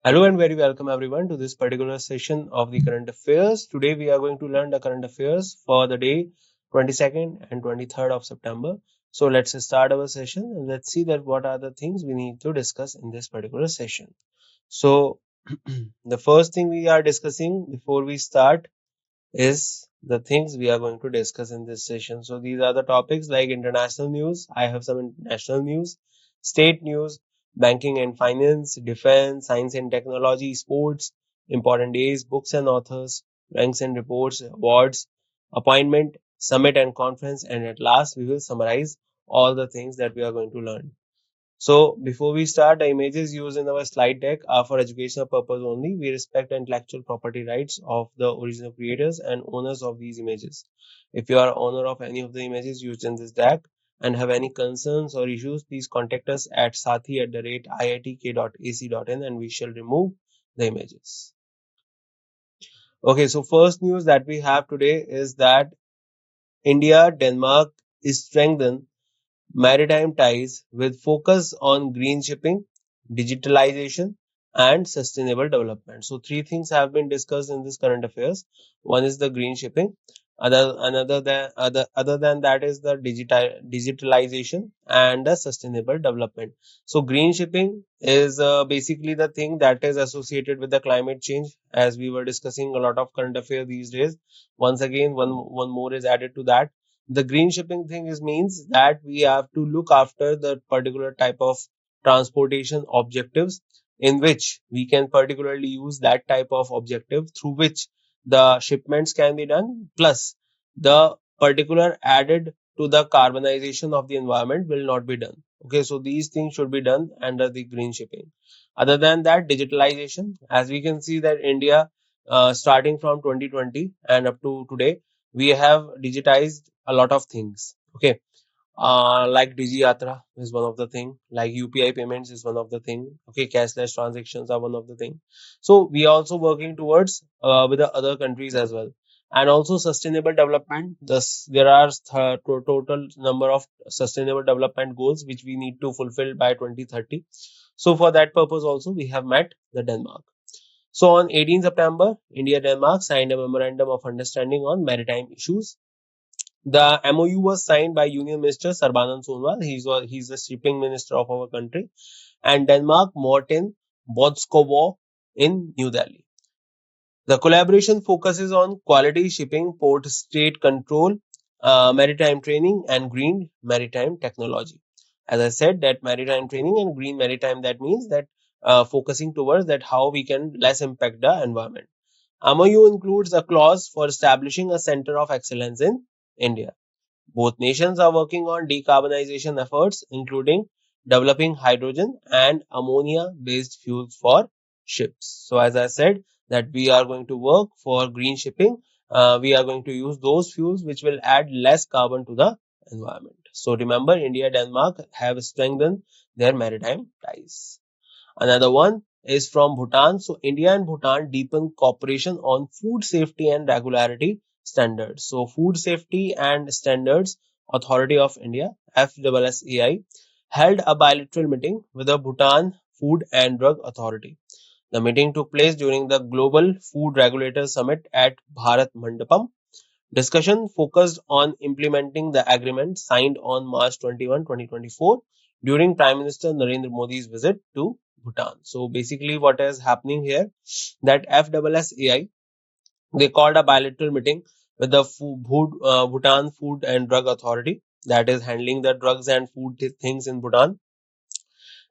Hello and very welcome everyone to this particular session of the current affairs. Today we are going to learn the current affairs for the day 22nd and 23rd of September. So let's start our session and let's see that what are the things we need to discuss in this particular session. So the first thing we are discussing before we start is the things we are going to discuss in this session. So these are the topics like international news. I have some international news, state news, banking and finance, defense, science and technology, sports, important days, books and authors, ranks and reports, awards, appointment, summit and conference, and at last we will summarize all the things that we are going to learn. So before we start, the images used in our slide deck are for educational purpose only. We respect the intellectual property rights of the original creators and owners of these images. If you are owner of any of the images used in this deck and have any concerns or issues, please contact us at sathi@iitk.ac.in and we shall remove the images. Okay, so first news that we have today is that India, Denmark is strengthened maritime ties with focus on green shipping, digitalization, and sustainable development. So three things have been discussed in this current affairs. One is the green shipping. Other than that is the digitalization and the sustainable development. So green shipping is basically the thing that is associated with the climate change, as we were discussing a lot of current affairs these days. Once again, one more is added to that. The green shipping thing is means that we have to look after the particular type of transportation objectives in which we can particularly use that type of objective through which the shipments can be done, plus the particular added to the carbonization of the environment will not be done. Okay, so these things should be done under the green shipping. Other than that, digitalization, as we can see that India, starting from 2020 and up to today, we have digitized a lot of things. Okay, like DigiYatra is one of the thing, like UPI payments is one of the thing. Okay, cashless transactions are one of the thing. So we are also working towards with the other countries as well, and also sustainable development. Thus, there are total number of sustainable development goals which we need to fulfill by 2030. So for that purpose also we have met the Denmark. So on 18 September, India Denmark signed a memorandum of understanding on maritime issues. The MOU was signed by Union Minister Sarbanand Sonowal. He's the shipping minister of our country, and Denmark Morten Bodskov in New Delhi. The collaboration focuses on quality shipping, port state control, maritime training, and green maritime technology. As I said, that maritime training and green maritime, that means that focusing towards that how we can less impact the environment. MOU includes a clause for establishing a center of excellence in India. Both nations are working on decarbonization efforts, including developing hydrogen and ammonia based fuels for ships. So, as I said, that we are going to work for green shipping. We are going to use those fuels which will add less carbon to the environment. So, remember, India and Denmark have strengthened their maritime ties. Another one is from Bhutan. So India and Bhutan deepen cooperation on food safety and regularity standards. So Food Safety and Standards Authority of India, FSSAI, held a bilateral meeting with the Bhutan Food and Drug Authority. The meeting took place during the Global Food Regulator Summit at Bharat Mandapam. Discussion focused on implementing the agreement signed on March 21, 2024 during Prime Minister Narendra Modi's visit to Bhutan. So basically what is happening here, that FSSAI, they called a bilateral meeting with the Bhutan Food and Drug Authority, that is handling the drugs and food things in Bhutan.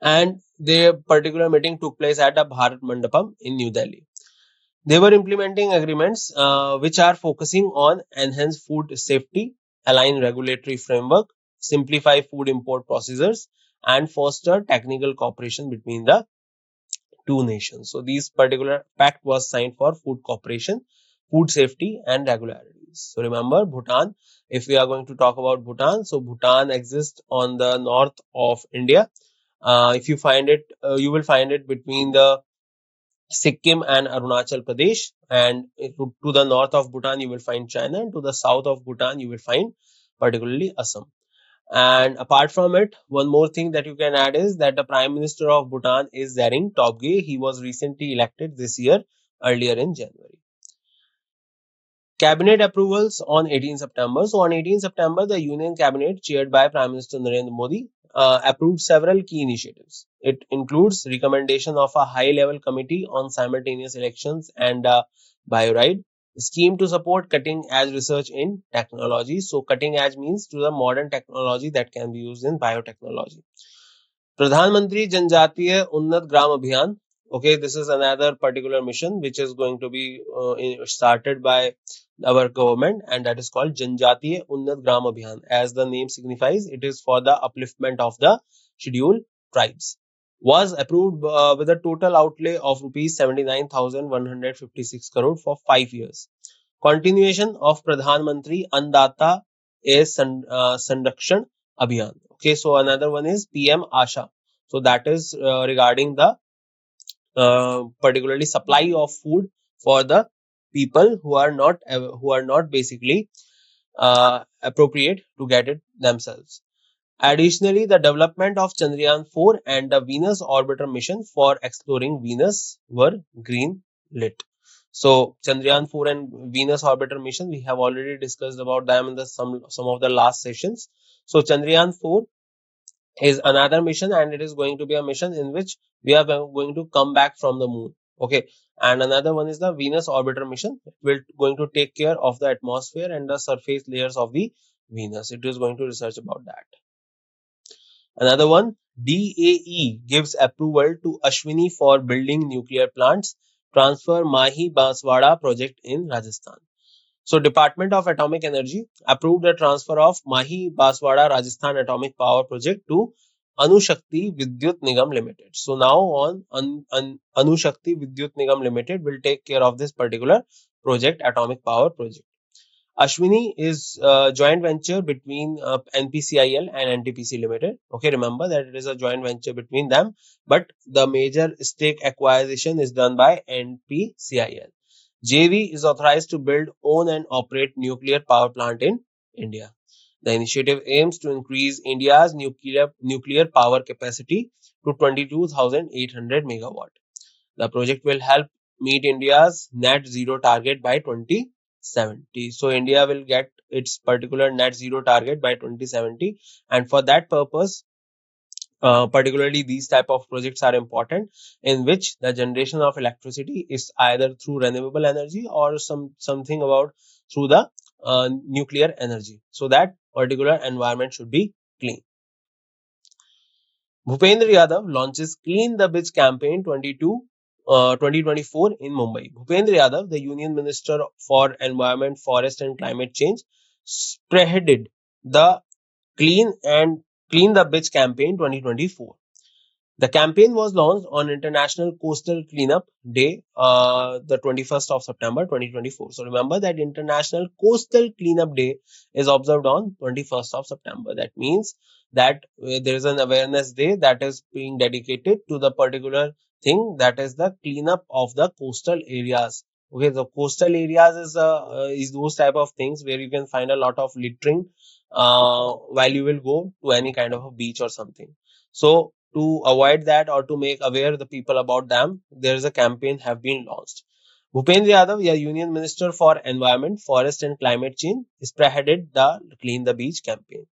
And the particular meeting took place at a Bharat Mandapam in New Delhi. They were implementing agreements which are focusing on enhanced food safety, align regulatory framework, simplify food import procedures, and foster technical cooperation between the two nations. So, this particular pact was signed for food cooperation, food safety, and regularities. So, remember Bhutan. If we are going to talk about Bhutan, so Bhutan exists on the north of India. If you find it, you will find it between the Sikkim and Arunachal Pradesh. And to the north of Bhutan, you will find China, and to the south of Bhutan, you will find particularly Assam. And apart from it, one more thing that you can add is that the Prime Minister of Bhutan is Zering Tobgay. He was recently elected this year, earlier in January. Cabinet approvals on 18 September. So on 18 September, the Union Cabinet, chaired by Prime Minister Narendra Modi, approved several key initiatives. It includes recommendation of a high-level committee on simultaneous elections and bioride scheme to support cutting-edge research in technology. So cutting-edge means to the modern technology that can be used in biotechnology. Pradhan Janjatiya Unnat Gram Abhiyan. Okay, this is another particular mission which is going to be started by our government, and that is called Janjatiya Unnat Gram Abhiyan. As the name signifies, it is for the upliftment of the scheduled tribes. Was approved with a total outlay of rupees 79,156 crore for 5 years. Continuation of Pradhan Mantri Annadata Sanrakshan Abhiyan. Okay, so another one is PM Asha. So that is regarding the particularly supply of food for the people who are not basically appropriate to get it themselves. Additionally, the development of Chandrayaan 4 and the Venus orbiter mission for exploring Venus were green lit. So, Chandrayaan 4 and Venus orbiter mission, we have already discussed about them in some of the last sessions. So, Chandrayaan 4 is another mission, and it is going to be a mission in which we are going to come back from the moon. Okay, and another one is the Venus orbiter mission. It will going to take care of the atmosphere and the surface layers of the Venus. It is going to research about that. Another one, DAE gives approval to Ashwini for building nuclear plants, transfer Mahi Banswara project in Rajasthan. So Department of Atomic Energy approved the transfer of Mahi Banswara Rajasthan Atomic Power Project to Anushakti Vidyut Nigam Limited. So now on Anushakti Vidyut Nigam Limited will take care of this particular project, atomic power project. Ashwini is a joint venture between NPCIL and NTPC Limited. Okay, remember that it is a joint venture between them, but the major stake acquisition is done by NPCIL. JV is authorized to build, own, and operate nuclear power plant in India. The initiative aims to increase India's nuclear power capacity to 22,800 megawatt. The project will help meet India's net zero target by 2070. So India will get its particular net zero target by 2070, and for that purpose, particularly these type of projects are important, in which the generation of electricity is either through renewable energy or something about through the nuclear energy, so that particular environment should be clean. Bhupendra Yadav launches Clean the Beach campaign 2024 in Mumbai. Bhupendra Yadav, the Union Minister for Environment, Forest and Climate Change, spearheaded the Clean and Clean the Beach campaign 2024. The campaign was launched on International Coastal Cleanup Day, the 21st of September 2024. So remember that International Coastal Cleanup Day is observed on 21st of September. That means that there is an awareness day that is being dedicated to the particular thing, that is the cleanup of the coastal areas. Okay, the coastal areas is those type of things where you can find a lot of littering while you will go to any kind of a beach or something. So to avoid that or to make aware the people about them, there is a campaign have been launched. Bhupendra Yadav, a Union Minister for Environment, Forest and Climate Change, spearheaded the Clean the Beach campaign.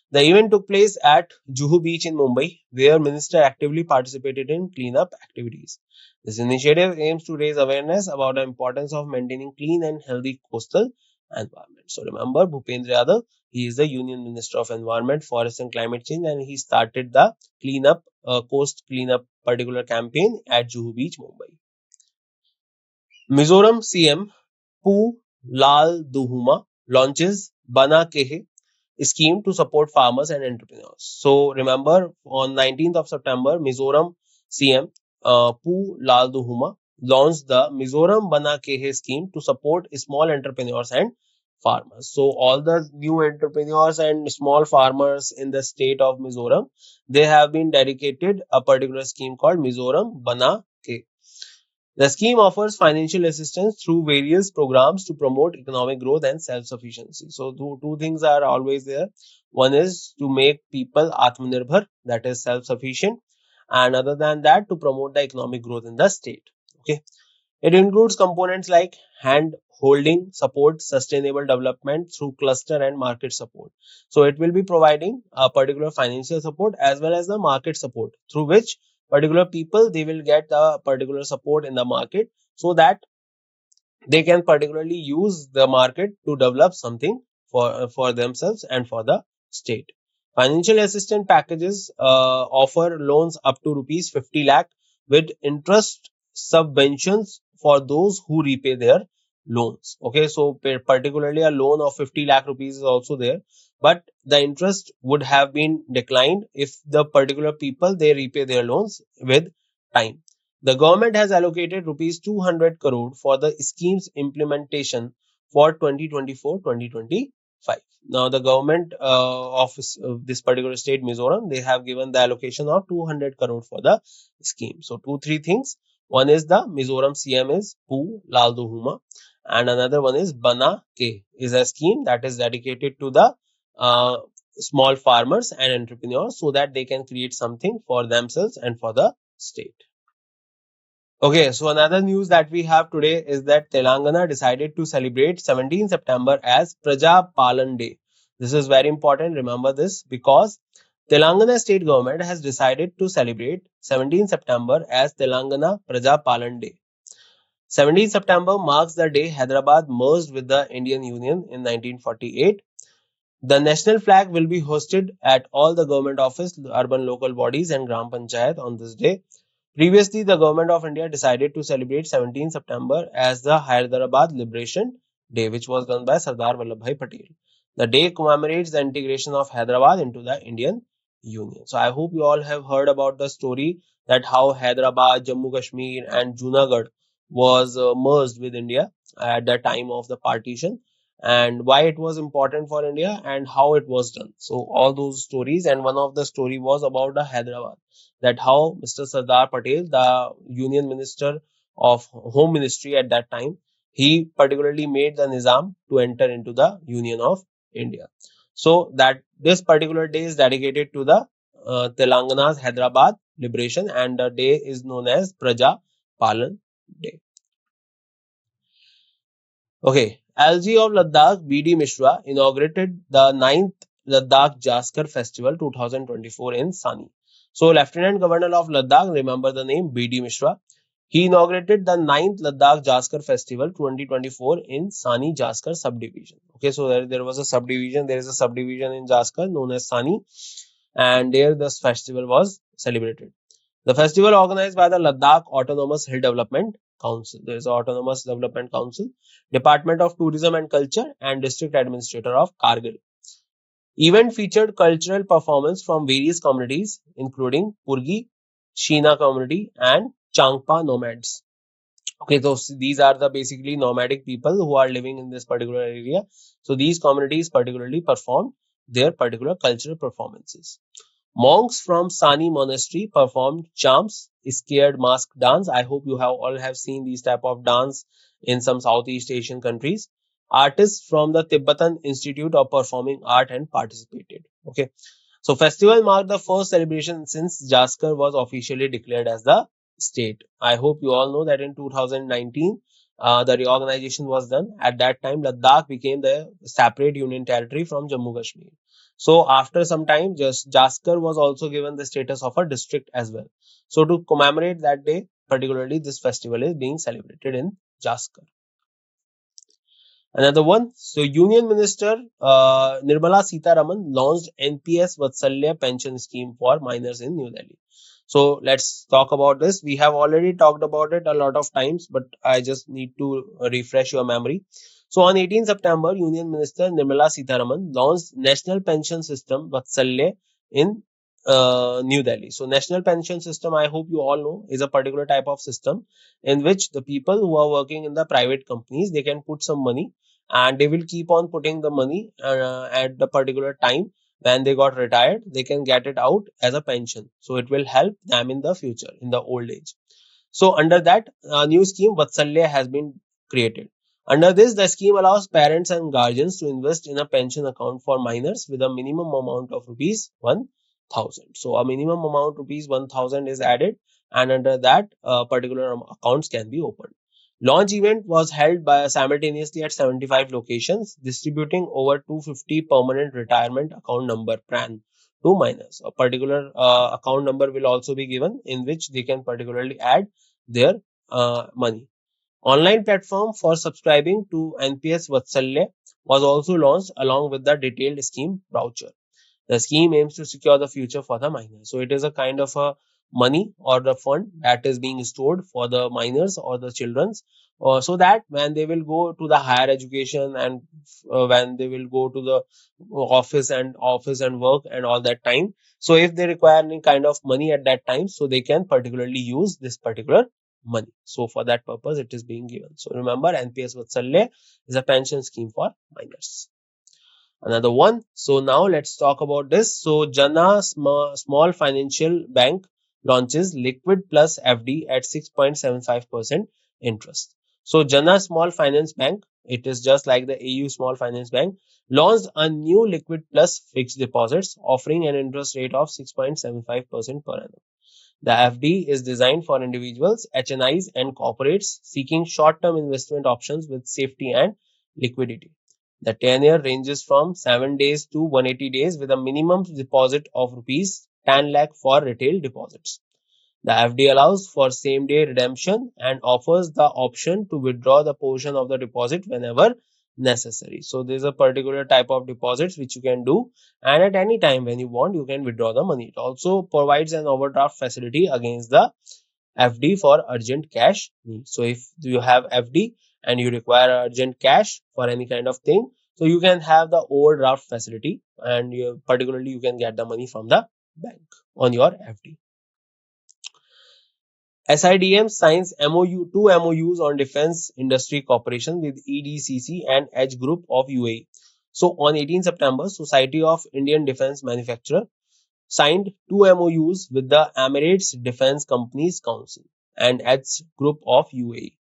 The event took place at Juhu Beach in Mumbai, where Minister actively participated in cleanup activities. This initiative aims to raise awareness about the importance of maintaining clean and healthy coastal environment. So remember, Bhupendra Yadav, he is the Union Minister of Environment, Forest and Climate Change, and he started the cleanup, coast cleanup particular campaign at Juhu Beach, Mumbai. Mizoram CM Pu Lal Duhuma launches Bana Kehe scheme to support farmers and entrepreneurs. So remember, on 19th of September, Mizoram CM Pu Lalduhuma launched the Mizoram Bana Kehe scheme to support small entrepreneurs and farmers. So all the new entrepreneurs and small farmers in the state of Mizoram, they have been dedicated a particular scheme called Mizoram Bana Kehe. The scheme offers financial assistance through various programs to promote economic growth and self-sufficiency. So two things are always there. One is to make people Atmanirbhar, that is self-sufficient, and other than that, to promote the economic growth in the state. Okay. It includes components like hand holding support, sustainable development through cluster and market support. So it will be providing a particular financial support as well as the market support, through which particular people they will get a particular support in the market, so that they can particularly use the market to develop something for themselves and for the state. Financial assistance packages offer loans up to rupees 50 lakh with interest subventions for those who repay their loans. Okay, so particularly a loan of 50 lakh rupees is also there, but the interest would have been declined if the particular people they repay their loans with time. The government has allocated rupees 200 crore for the scheme's implementation for 2024-2025. Now, the government of this particular state, Mizoram, they have given the allocation of 200 crore for the scheme. So, two, three things. One is the Mizoram CM is Pu Laldu Huma, and another one is Bana Ke, is a scheme that is dedicated to the small farmers and entrepreneurs, so that they can create something for themselves and for the state. Okay, so another news that we have today is that Telangana decided to celebrate 17 September as Praja Palan Day. This is very important, remember this, because Telangana state government has decided to celebrate 17 September as Telangana Praja Palan Day. 17 September marks the day Hyderabad merged with the Indian Union in 1948. The national flag will be hosted at all the government office, urban local bodies and Gram Panchayat on this day. Previously, the Government of India decided to celebrate 17 September as the Hyderabad Liberation Day, which was done by Sardar Vallabhbhai Patel. The day commemorates the integration of Hyderabad into the Indian Union. So I hope you all have heard about the story that how Hyderabad, Jammu Kashmir and Junagadh was merged with India at the time of the partition, and why it was important for India and how it was done. So all those stories, and one of the story was about the Hyderabad, that how Mr. Sardar Patel, the Union Minister of Home Ministry at that time, he particularly made the Nizam to enter into the Union of India. So that this particular day is dedicated to the Telangana's Hyderabad liberation, and the day is known as Praja Palan Day. Okay, LG of Ladakh B.D. Mishra inaugurated the 9th Ladakh Jaskar Festival 2024 in Sani. So, Lieutenant Governor of Ladakh, remember the name B.D. Mishra, he inaugurated the 9th Ladakh Jaskar Festival 2024 in Sani Jaskar subdivision. Okay, so there was a subdivision, there is a subdivision in Jaskar known as Sani, and there this festival was celebrated. The festival organized by the Ladakh Autonomous Hill Development Council. There is an Autonomous Development Council, Department of Tourism and Culture, and District Administrator of Kargil. Event featured cultural performance from various communities, including Purgi, Sheena community, and Changpa nomads. Okay, so these are the basically nomadic people who are living in this particular area. So these communities particularly performed their particular cultural performances. Monks from Sani monastery performed charms, scared mask dance. I hope you have all have seen these type of dance in some Southeast Asian countries. Artists from the Tibetan Institute of Performing Art and participated. Okay, so festival marked the first celebration since Jaskar was officially declared as the state. I hope you all know that in 2019, the reorganization was done. At that time, Ladakh became the separate union territory from Jammu Kashmir. So after some time, just Jaskar was also given the status of a district as well. So to commemorate that day, particularly this festival is being celebrated in Jaskar. Another one, so Union Minister Nirmala Sitharaman launched NPS Vatsalya pension scheme for minors in New Delhi. So let's talk about this. We have already talked about it a lot of times, but I just need to refresh your memory. So on 18 September, Union Minister Nirmala Sitharaman launched National Pension System Vatsalya in New Delhi. So National Pension System, I hope you all know, is a particular type of system in which the people who are working in the private companies, they can put some money and they will keep on putting the money at the particular time when they got retired, they can get it out as a pension. So it will help them in the future, in the old age. So under that new scheme, Vatsalya has been created. Under this, the scheme allows parents and guardians to invest in a pension account for minors with a minimum amount of rupees 1000. So a minimum amount rupees 1000 is added, and under that particular accounts can be opened. Launch event was held by simultaneously at 75 locations, distributing over 250 permanent retirement account number PRAN to minors. A particular account number will also be given in which they can particularly add their money. Online platform for subscribing to NPS Vatsalya was also launched along with the detailed scheme voucher. The scheme aims to secure the future for the minors. So it is a kind of a money or the fund that is being stored for the minors or the children's, so that when they will go to the higher education and when they will go to the office and work and all that time, so if they require any kind of money at that time, so they can particularly use this particular money. So for that purpose it is being given. So remember, NPS Vatsalya is a pension scheme for minors. Another one. So now let's talk about this. So Jana Small Financial Bank launches Liquid Plus FD at 6.75% interest. So Jana Small Finance Bank, it is just like the AU Small Finance Bank, launched a new Liquid Plus fixed deposits offering an interest rate of 6.75% per annum. The FD is designed for individuals, HNIs, and corporates seeking short-term investment options with safety and liquidity. The tenure ranges from 7 days to 180 days with a minimum deposit of rupees 10 lakh for retail deposits. The FD allows for same-day redemption and offers the option to withdraw the portion of the deposit whenever necessary. So there is a particular type of deposits which you can do, and at any time when you want you can withdraw the money. It also provides an overdraft facility against the FD for urgent cash needs. So if you have FD and you require urgent cash for any kind of thing, so you can have the overdraft facility, and particularly you can get the money from the bank on your FD. SIDM signs two MOUs on defense industry cooperation with EDCC and Edge Group of UAE. So on 18 September, Society of Indian Defense Manufacturer signed two MOUs with the Emirates Defense Companies Council and Edge Group of UAE.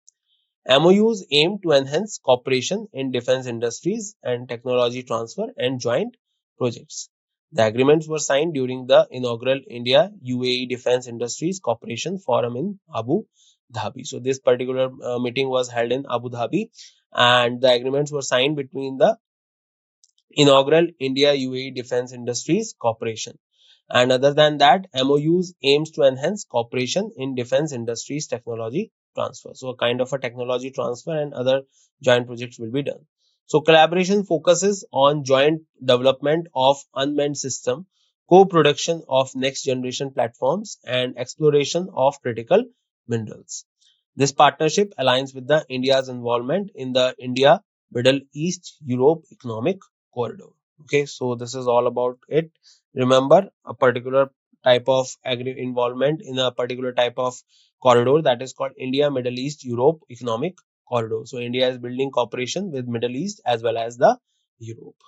MOUs aim to enhance cooperation in defense industries and technology transfer and joint projects. The agreements were signed during the inaugural India UAE Defense Industries Cooperation Forum in Abu Dhabi. So this particular meeting was held in Abu Dhabi, and the agreements were signed between the inaugural India UAE Defense Industries Corporation. And other than that, MOUs aims to enhance cooperation in defense industries technology transfer. So a kind of a technology transfer and other joint projects will be done. So collaboration focuses on joint development of unmanned system, co-production of next generation platforms, and exploration of critical minerals. This partnership aligns with the India's involvement in the India Middle East Europe economic corridor. Okay, so this is all about it. Remember, a particular type of involvement in a particular type of corridor, that is called India Middle East Europe economic corridor. So India is building cooperation with Middle East as well as the Europe.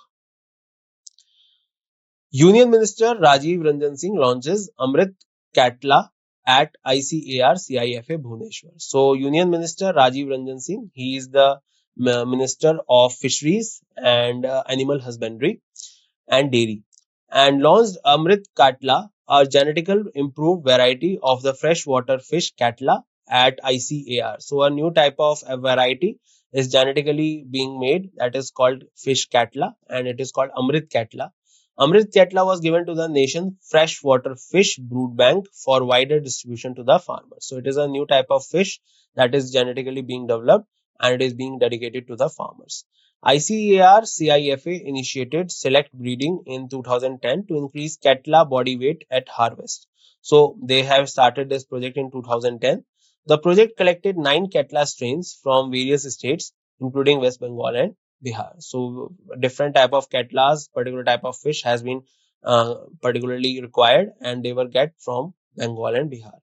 Union Minister Rajiv Ranjan Singh launches Amrit Katla at ICAR CIFA Bhubaneswar. So Union Minister Rajiv Ranjan Singh, he is the Minister of Fisheries and Animal Husbandry and Dairy, and launched Amrit Katla, a genetically improved variety of the freshwater fish Katla at ICAR. So a new type of a variety is genetically being made, that is called fish Katla, and it is called Amrit Katla. Amrit Katla was given to the nation freshwater fish brood bank for wider distribution to the farmers. So it is a new type of fish that is genetically being developed, and it is being dedicated to the farmers. ICAR CIFA initiated select breeding in 2010 to increase Katla body weight at harvest. So they have started this project in 2010. The project collected 9 Katla strains from various states, including West Bengal and Bihar. So different type of Katlas, particular type of fish has been particularly required, and they were get from Bengal and Bihar.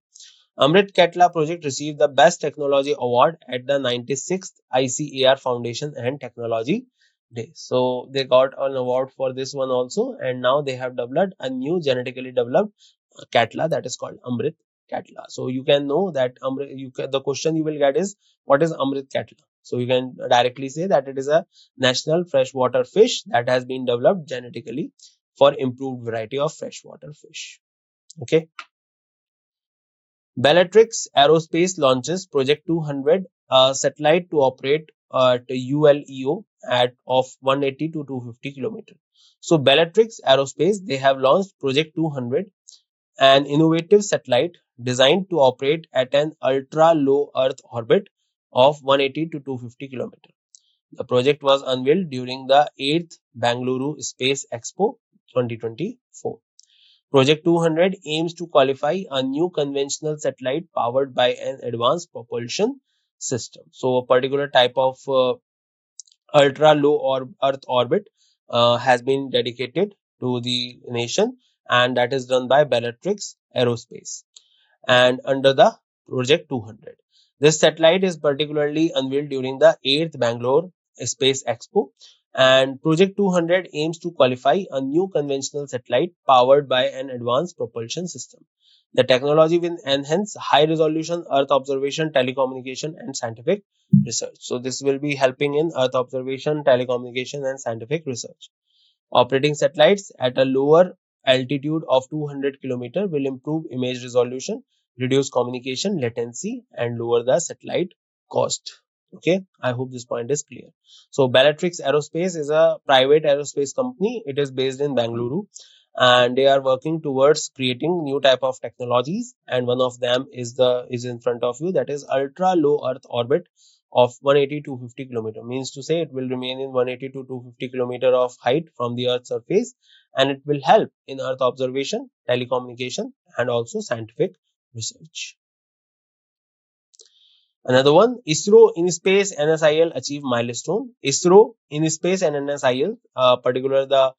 Amrit Katla project received the Best Technology Award at the 96th ICAR Foundation and Technology Day. So they got an award for this one also, and now they have developed a new genetically developed Katla that is called Amrit Katla. So you can know that the question you will get is, what is Amrit Katla? So you can directly say that it is a national freshwater fish that has been developed genetically for improved variety of freshwater fish. Okay. Bellatrix Aerospace launches Project 200, a satellite to operate at ULEO at of 180 to 250 kilometers. So Bellatrix Aerospace, they have launched Project 200, an innovative satellite designed to operate at an ultra low Earth orbit of 180 to 250 kilometers. The project was unveiled during the 8th Bangalore Space Expo 2024. Project 200 aims to qualify a new conventional satellite powered by an advanced propulsion system. So, a particular type of ultra low or Earth orbit has been dedicated to the nation, and that is done by Bellatrix Aerospace and under the Project 200. This satellite is particularly unveiled during the 8th Bangalore Space Expo, and Project 200 aims to qualify a new conventional satellite powered by an advanced propulsion system. The technology will enhance high resolution Earth observation, telecommunication, and scientific research. So, this will be helping in Earth observation, telecommunication, and scientific research. Operating satellites at a lower altitude of 200 km will improve image resolution, reduce communication latency, and lower the satellite cost. Okay, I hope this point is clear. So, Bellatrix Aerospace is a private aerospace company. It is based in Bangalore, and they are working towards creating new type of technologies. And one of them is in front of you, that is ultra low Earth orbit of 180 to 250 kilometer, means to say it will remain in 180 to 250 kilometer of height from the Earth's surface, and it will help in Earth observation, telecommunication, and also scientific research. Another one, ISRO in space NSIL achieve milestone. ISRO in space and NSIL, the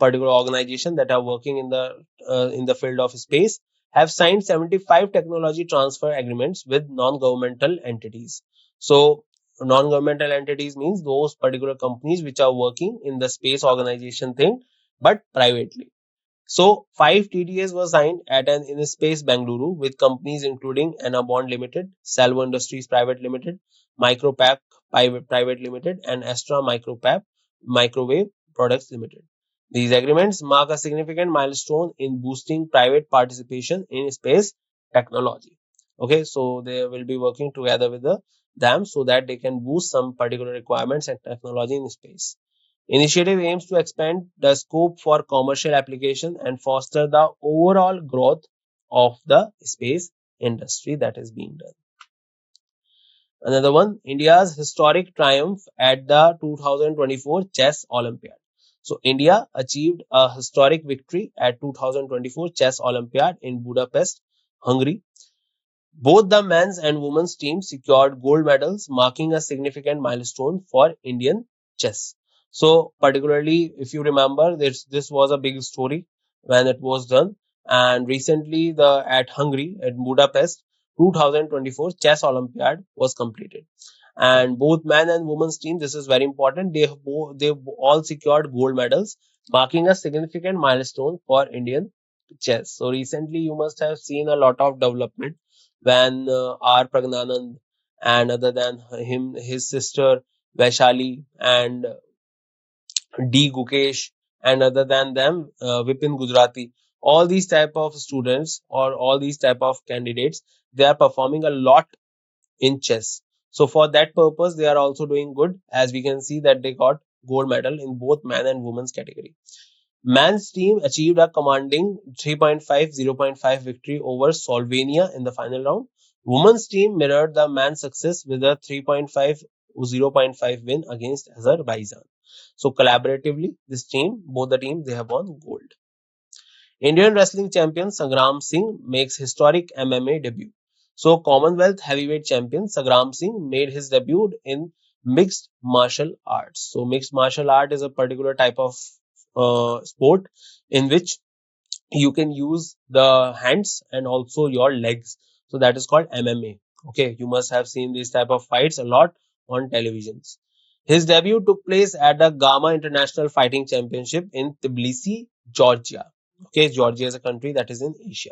particular organization that are working in the field of space, have signed 75 technology transfer agreements with non-governmental entities. So non-governmental entities means those particular companies which are working in the space organization thing, but privately. So, 5 TDAs were signed at an InSpace Bangalore with companies including Anabond Limited, Salvo Industries Private Limited, Micropack Private Limited, and Astra Micropap Microwave Products Limited. These agreements mark a significant milestone in boosting private participation in space technology. Okay, so they will be working together with them so that they can boost some particular requirements and technology in space. Initiative aims to expand the scope for commercial application and foster the overall growth of the space industry that is being done. Another one, India's historic triumph at the 2024 Chess Olympiad. So India achieved a historic victory at 2024 Chess Olympiad in Budapest, Hungary. Both the men's and women's teams secured gold medals, marking a significant milestone for Indian chess. So, particularly if you remember, this was a big story when it was done. And recently, the at Hungary at Budapest 2024 Chess Olympiad was completed, and both men and women's team. This is very important. They all secured gold medals, marking a significant milestone for Indian chess. So recently, you must have seen a lot of development when R. Pragnanand and other than him, his sister Vaishali and D. Gukesh and other than them, Vipin Gujarati, all these type of students or all these type of candidates, they are performing a lot in chess. So for that purpose, they are also doing good, as we can see that they got gold medal in both man and women's category. Man's team achieved a commanding 3.5 0.5 victory over Slovenia in the final round. Women's team mirrored the man's success with a 3.5 0.5 win against Azerbaijan. So collaboratively, both the teams, they have won gold. Indian wrestling champion Sangram Singh makes historic MMA debut. So Commonwealth heavyweight champion Sangram Singh made his debut in mixed martial arts. So mixed martial art is a particular type of sport in which you can use the hands and also your legs. So that is called MMA. Okay, you must have seen these type of fights a lot on televisions. His debut took place at the Gama International Fighting Championship in Tbilisi, Georgia. Okay, Georgia is a country that is in Asia.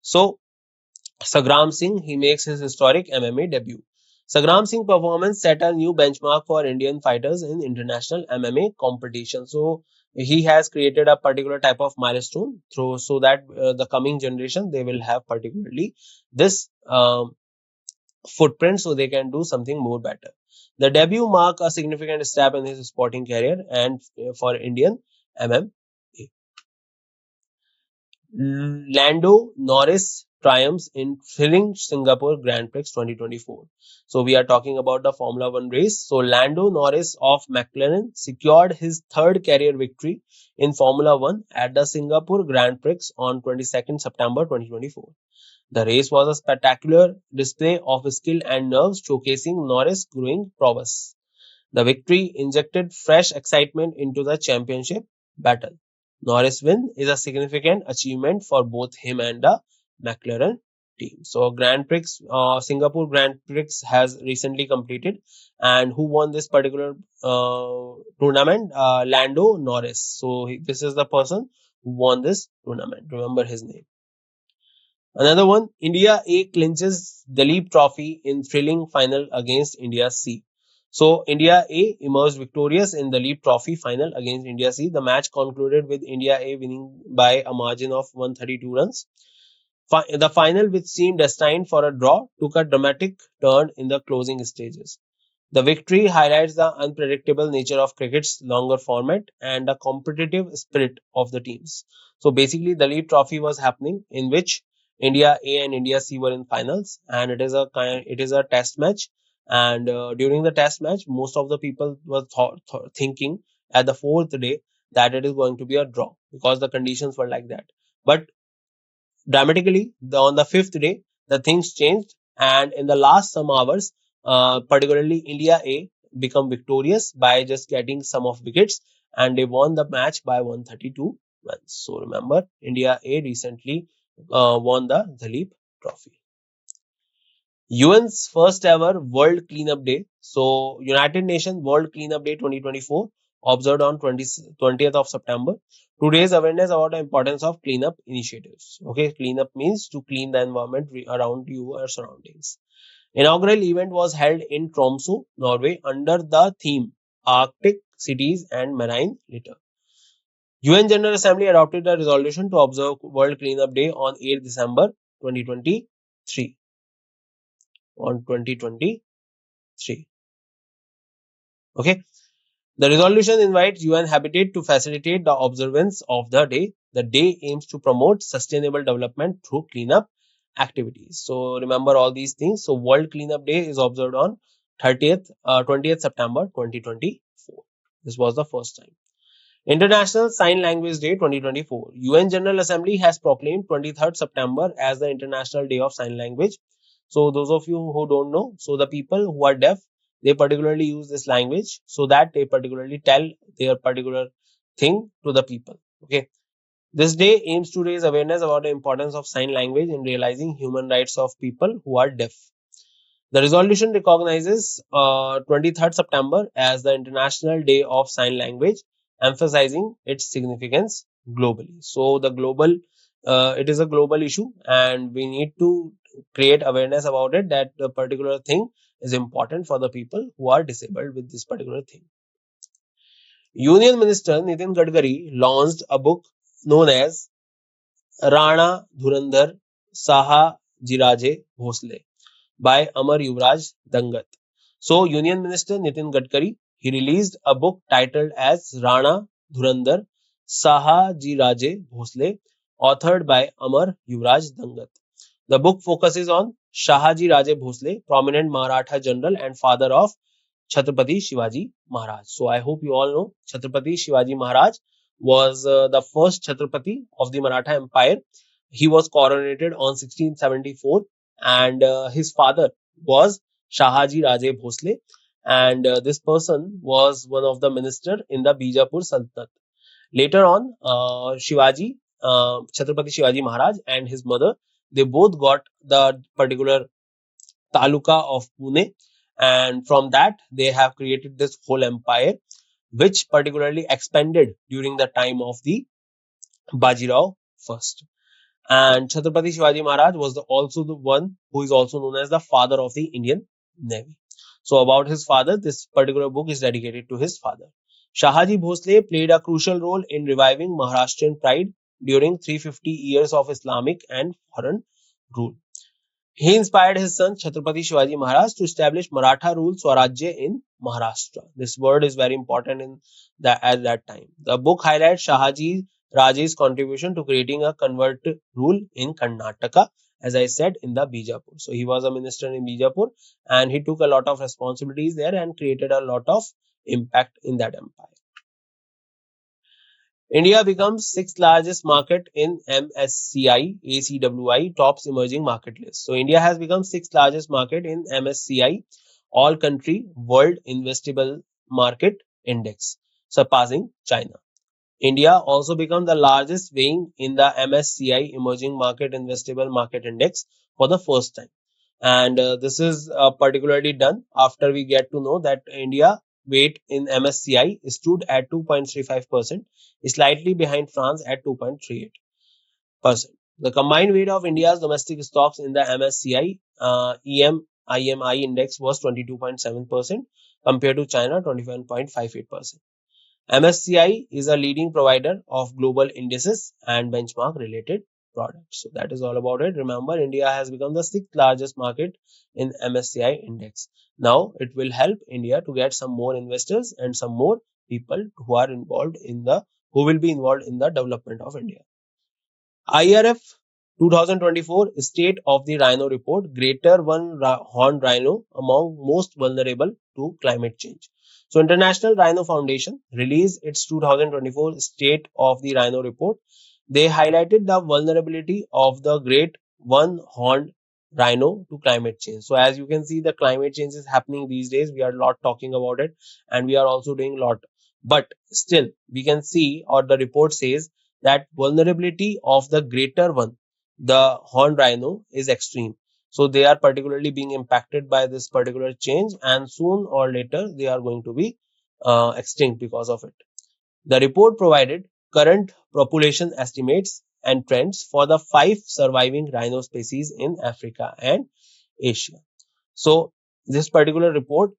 So Sagram Singh, he makes his historic MMA debut. Sagram Singh performance set a new benchmark for Indian fighters in international MMA competition. So he has created a particular type of milestone through so that the coming generation they will have particularly this footprint so they can do something more better. The debut marked a significant step in his sporting career and for Indian MMA. Lando Norris triumphs in thrilling Singapore Grand Prix 2024. So we are talking about the Formula One race. So Lando Norris of McLaren secured his third career victory in Formula One at the Singapore Grand Prix on 22nd September 2024. The race was a spectacular display of skill and nerves, showcasing Norris' growing prowess. The victory injected fresh excitement into the championship battle. Norris' win is a significant achievement for both him and the McLaren team. So, Singapore Grand Prix has recently completed, and who won this particular tournament? Lando Norris. So, this is the person who won this tournament. Remember his name. Another one, India A clinches the Leap Trophy in thrilling final against India C. So India A emerged victorious in the Leap Trophy final against India C. The match concluded with India A winning by a margin of 132 runs. The final, which seemed destined for a draw, took a dramatic turn in the closing stages. The victory highlights the unpredictable nature of cricket's longer format and the competitive spirit of the teams. So basically, the lead trophy was happening in which India A and India C were in finals, and it is a test match. And during the test match, most of the people were thinking at the fourth day that it is going to be a draw because the conditions were like that. But dramatically, on the fifth day, the things changed, and in the last some hours, particularly India A become victorious by just getting some of wickets, and they won the match by 132 runs. So remember, India A recently won the Dalip Trophy. UN's first ever World Cleanup Day. So, United Nations World Cleanup Day 2024, observed on 20th of September, to raise awareness about the importance of cleanup initiatives. Okay, cleanup means to clean the environment around you or surroundings. Inaugural event was held in Tromsø, Norway, under the theme Arctic Cities and Marine Litter. UN General Assembly adopted a resolution to observe World Cleanup Day on 8th December 2023. On 2023. Okay. The resolution invites UN Habitat to facilitate the observance of the day. The day aims to promote sustainable development through cleanup activities. So remember all these things. So World Cleanup Day is observed on 20th September 2024. This was the first time. International Sign Language Day 2024. UN General Assembly has proclaimed 23rd September as the International Day of Sign Language. So those of you who don't know, so the people who are deaf, they particularly use this language so that they particularly tell their particular thing to the people. Okay. This day aims to raise awareness about the importance of sign language in realizing human rights of people who are deaf. The resolution recognizes 23rd September as the International Day of Sign Language, emphasizing its significance globally. So it is a global issue, and we need to create awareness about it that the particular thing is important for the people who are disabled with this particular thing. Union Minister Nitin Gadkari launched a book known as Rana Dhurandhar Saha Jiraje Bhosle by Amar Yuvraj Dangat. So, Union Minister Nitin Gadkari, he released a book titled as Rana Dhurandhar Sahaji Raje Bhosle, authored by Amar Yuvraj Dangat. The book focuses on Shahaji Raje Bhosle, prominent Maratha general and father of Chhatrapati Shivaji Maharaj. So I hope you all know Chhatrapati Shivaji Maharaj was the first Chhatrapati of the Maratha Empire. He was coronated on 1674, and his father was Shahaji Raje Bhosle, and this person was one of the minister in the Bijapur Sultanate. Later on, Chhatrapati Shivaji Maharaj and his mother, they both got the particular taluka of Pune, and from that they have created this whole empire, which particularly expanded during the time of the Bajirao first. And Chhatrapati Shivaji Maharaj was also the one who is also known as the father of the Indian Navy. So about his father, this particular book is dedicated to his father. Shahaji Bhosle played a crucial role in reviving Maharashtrian pride during 350 years of Islamic and foreign rule. He inspired his son Chhatrapati Shivaji Maharaj to establish Maratha rule Swarajya in Maharashtra. This word is very important in at that time. The book highlights Shahaji Raje's contribution to creating a convert rule in Karnataka, as I said, in the Bijapur. So he was a minister in Bijapur and he took a lot of responsibilities there and created a lot of impact in that empire. India becomes sixth largest market in MSCI ACWI tops emerging market list. So India has become sixth largest market in MSCI all country world investable market index, surpassing China. India also became the largest weighing in the MSCI emerging market investable market index for the first time. And this is particularly done after we get to know that India weight in MSCI stood at 2.35%, slightly behind France at 2.38%. The combined weight of India's domestic stocks in the MSCI IMI index was 22.7% compared to China 21.58%. MSCI is a leading provider of global indices and benchmark related products. So that is all about it. Remember, India has become the sixth largest market in MSCI index. Now it will help India to get some more investors and some more people who will be involved in the development of India. IRF 2024 State of the Rhino Report, Greater One Horned Rhino among most vulnerable to climate change. So International Rhino Foundation released its 2024 State of the Rhino Report. They highlighted the vulnerability of the great one-horned rhino to climate change. So as you can see, the climate change is happening these days. We are a lot talking about it and we are also doing a lot. But still, we can see, or the report says, that vulnerability of the greater one, the horned rhino, is extreme. So they are particularly being impacted by this particular change, and soon or later they are going to be extinct because of it. The report provided current population estimates and trends for the 5 surviving rhino species in Africa and Asia. So this particular report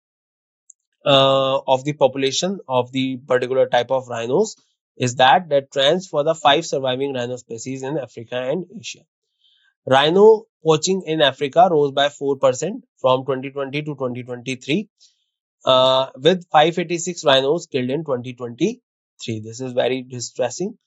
of the population of the particular type of rhinos is that trends for the 5 surviving rhino species in Africa and Asia. Rhino poaching in Africa rose by 4% from 2020 to 2023, with 586 rhinos killed in 2023. This is very distressing.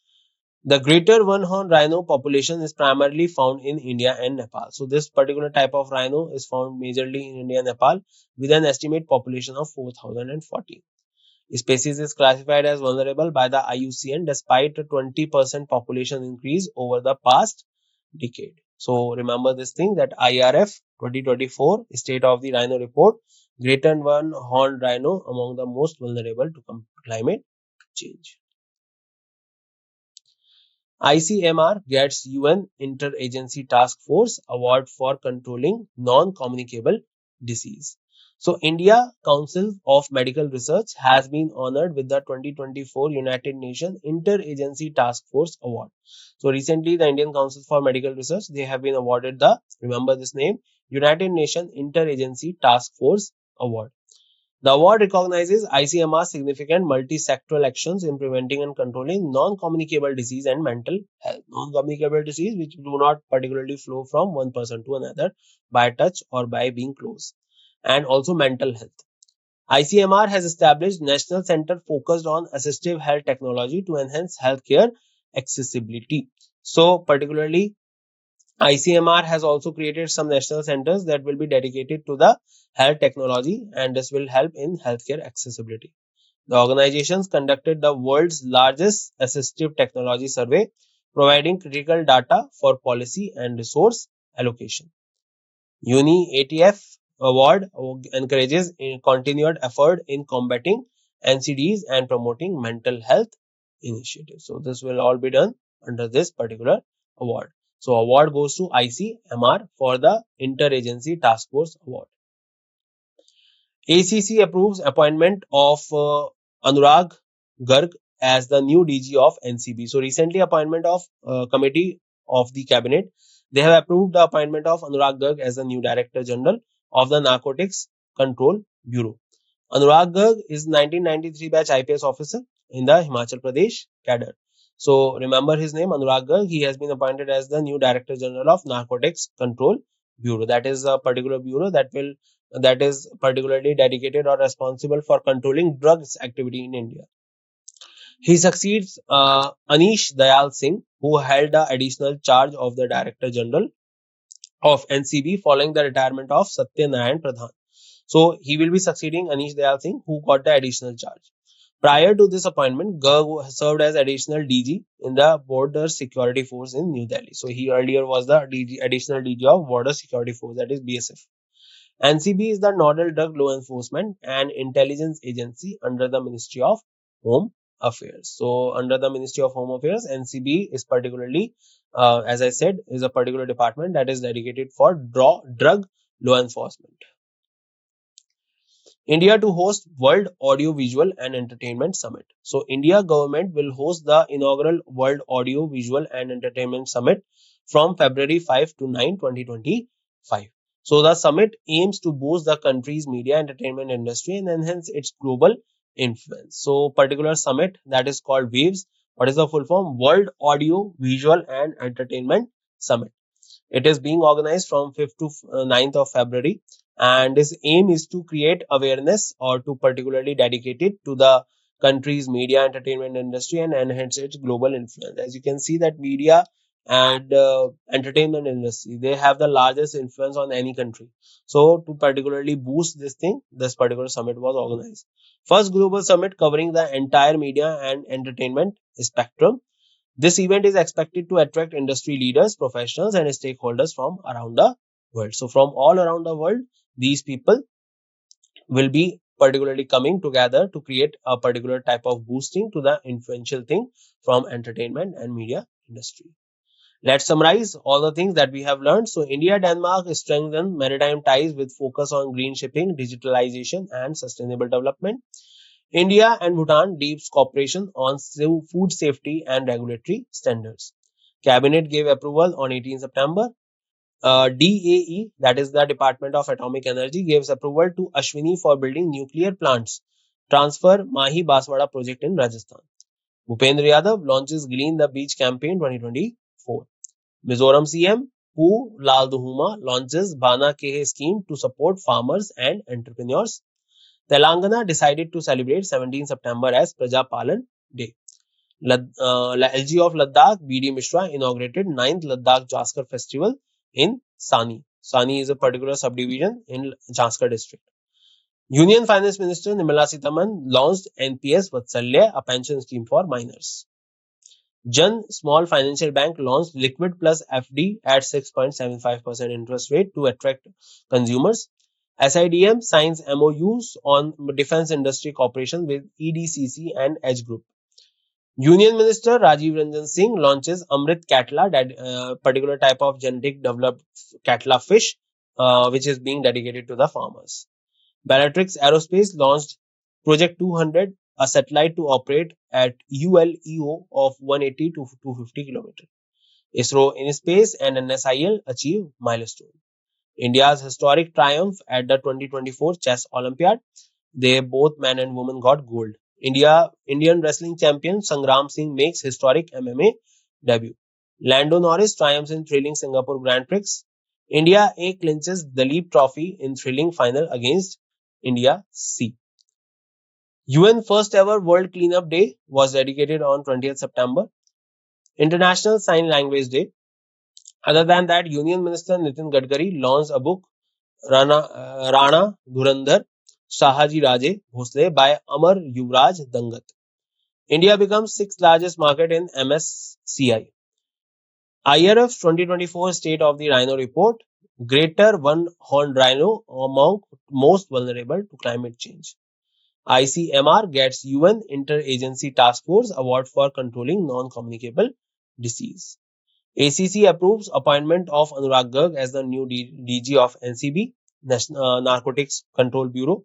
The greater one-horned rhino population is primarily found in India and Nepal. So this particular type of rhino is found majorly in India and Nepal with an estimated population of 4,040. Species is classified as vulnerable by the IUCN despite a 20% population increase over the past decade. So remember this thing, that IRF 2024 State of the Rhino Report, greater one-horned rhino among the most vulnerable to climate change. ICMR gets UN Interagency Task Force Award for controlling non-communicable disease. So India Council of Medical Research has been honored with the 2024 United Nations Interagency Task Force Award. So recently the Indian Council for Medical Research, they have been awarded the, remember this name, United Nations Interagency Task Force Award. The award recognizes ICMR's significant multi-sectoral actions in preventing and controlling non-communicable disease and mental health. Non-communicable disease which do not particularly flow from one person to another by touch or by being close. And also mental health. ICMR has established National Center focused on assistive health technology to enhance healthcare accessibility. So particularly ICMR has also created some national centers that will be dedicated to the health technology, and this will help in healthcare accessibility. The organizations conducted the world's largest assistive technology survey, providing critical data for policy and resource allocation. UNI-ATF award encourages continued effort in combating NCDs and promoting mental health initiatives. So this will all be done under this particular award. So award goes to ICMR for the Interagency Task Force Award. ACC approves appointment of Anurag Garg as the new DG of NCB. So recently appointment of committee of the cabinet, they have approved the appointment of Anurag Garg as the new Director General of the Narcotics Control Bureau. Anurag Garg is 1993 batch IPS officer in the Himachal Pradesh cadre. So remember his name, Anurag Garg. He has been appointed as the new Director General of Narcotics Control Bureau. That is a particular bureau that is particularly dedicated or responsible for controlling drugs activity in India. He succeeds Anish Dayal Singh, who held the additional charge of the Director General of NCB following the retirement of Satya Narayan Pradhan. So he will be succeeding Anish Dayal Singh, who got the additional charge. Prior to this appointment, Garg served as additional DG in the Border Security Force in New Delhi. So he earlier was the additional DG of Border Security Force, that is BSF. NCB is the Nodal Drug Law Enforcement and Intelligence Agency under the Ministry of Home Affairs. So, under the Ministry of Home Affairs, NCB is particularly, as I said, is a particular department that is dedicated for drug law enforcement. India to host World Audio Visual and Entertainment Summit. So, India government will host the inaugural World Audio Visual and Entertainment Summit from February 5 to 9, 2025. So, the summit aims to boost the country's media entertainment industry and enhance its global influence. So, particular summit that is called WAVES. What is the full form? World Audio Visual and Entertainment Summit. It is being organized from 5th to 9th of February, and its aim is to create awareness or to particularly dedicate it to the country's media entertainment industry and enhance its global influence. As you can see that media and entertainment industry, they have the largest influence on any country. So to particularly boost this thing, this particular summit was organized. First global summit covering the entire media and entertainment spectrum. This event is expected to attract industry leaders, professionals, and stakeholders from around the world. So, from all around the world, these people will be particularly coming together to create a particular type of boosting to the influential thing from entertainment and media industry. Let's summarize all the things that we have learned. So, India Denmark strengthen maritime ties with focus on green shipping, digitalization, and sustainable development. India and Bhutan deeps cooperation on food safety and regulatory standards. Cabinet gave approval on 18 September. DAE, that is the Department of Atomic Energy, gives approval to Ashwini for building nuclear plants. Transfer Mahi Baswada project in Rajasthan. Bhupendra Yadav launches Green the Beach campaign 2024. Mizoram CM Pu Lalduhuma launches Bana Kehe scheme to support farmers and entrepreneurs. Telangana decided to celebrate 17 September as Prajapalan Day. LG of Ladakh, BD Mishra, inaugurated 9th Ladakh Jaskar Festival in Sani. Sani is a particular subdivision in Jaskar district. Union Finance Minister Nirmala Sitharaman launched NPS Vatsalya, a pension scheme for minors. Jan Small Financial Bank launched Liquid Plus FD at 6.75% interest rate to attract consumers. SIDM signs MOUs on defense industry cooperation with EDCC and Edge Group. Union Minister Rajiv Ranjan Singh launches Amrit Katla, that particular type of genetic developed Katla fish, which is being dedicated to the farmers. Bellatrix Aerospace launched Project 200, a satellite to operate at ULEO of 180 to 250 km. ISRO in space and NSIL achieve milestone. India's historic triumph at the 2024 Chess Olympiad. They both men and women got gold. Indian wrestling champion Sangram Singh makes historic MMA debut. Lando Norris triumphs in thrilling Singapore Grand Prix. India A clinches the Leap Trophy in thrilling final against India C. UN first ever World Cleanup Day was dedicated on 20th September. International Sign Language Day. Other than that, Union Minister Nitin Gadkari launched a book, Rana Dhurandhar Shahaji Raje Bhosle by Amar Yuvraj Dangat. India becomes sixth largest market in MSCI. IRF's 2024 State of the Rhino report, Greater One-Horned Rhino among most vulnerable to climate change. ICMR gets UN Interagency Task Force Award for controlling non-communicable disease. ACC approves appointment of Anurag Garg as the new DG of NCB, Narcotics Control Bureau.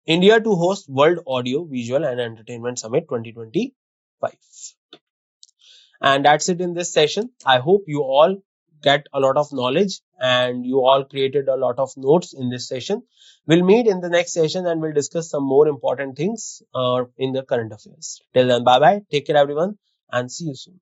India to host World Audio, Visual and Entertainment Summit 2025. And that's it in this session. I hope you all get a lot of knowledge and you all created a lot of notes in this session. We'll meet in the next session and we'll discuss some more important things in the current affairs. Till then, bye bye. Take care, everyone, and see you soon.